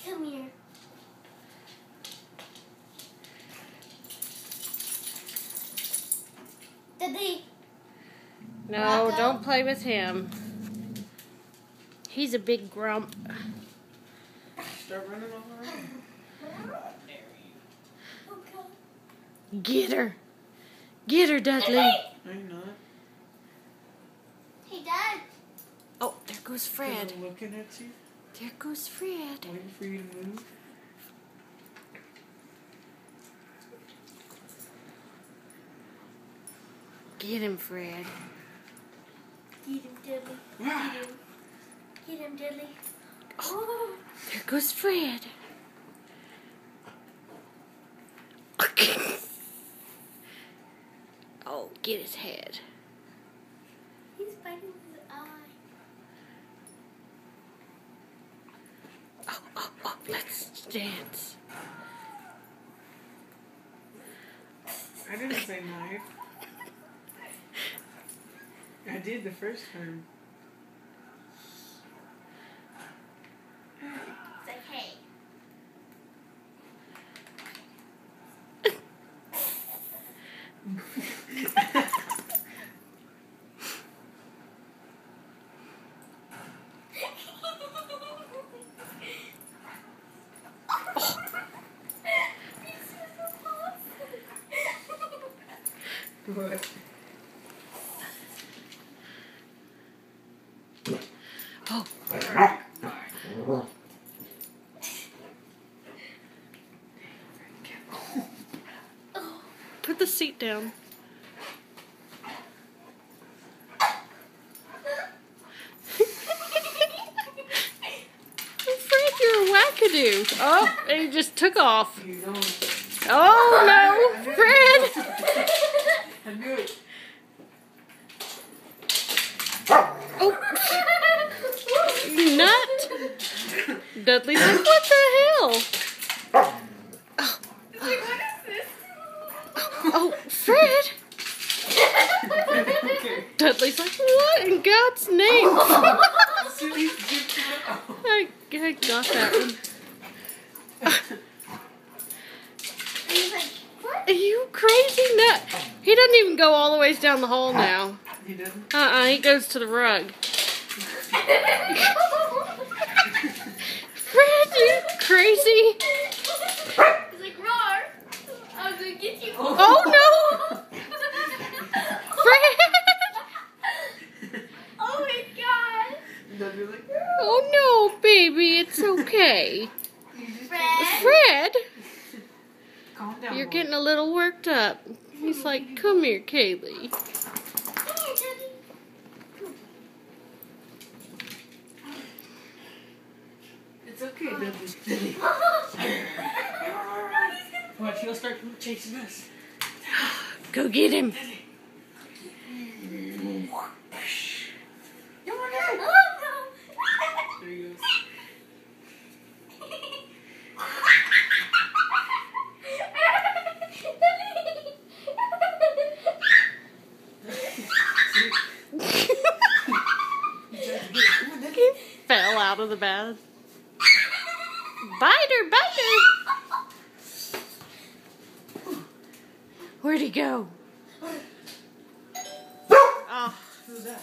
Come here. Daddy. No, Rocco? don't play with him. He's a big grump. Start running all around. Okay. Get her. Get her, Dudley. No, you're not. Hey, Dad. Oh, there goes Fred. I'm looking at you, There goes Fred. waiting for you to move. Get him, Fred. Get him, Dudley. Get him. Get him, Dudley. Oh. There goes Fred. Oh, get his head. He's biting his eye. Oh, let's dance. I didn't say knife. I did the first time. It's like, hey. What? Oh, put the seat down. Fred, you're a wackadoo. Oh, and he just took off. You don't. Oh, no, Fred. I knew it. Oh, you nut. Dudley's like, what the hell? Oh, Fred. Okay. Dudley's like, what in God's name? I got that one. He's like, what? Are you crazy nut? He doesn't even go all the ways down the hall now. He didn't? He goes to the rug. Fred, you crazy? He's like, roar. I'm gonna get you. Oh no! Fred! Oh my God. Dudley like, Oh no, baby, it's okay. Fred. Fred, calm down. you're Mom. getting a little worked up. He's like, come here, Kaylee. Come here, Daddy. It's okay, Dudley. Watch, he'll start chasing us. Go get him. There he goes. He fell out of the bed. Bite her, bite her. Where'd he go? Oh. Who's that?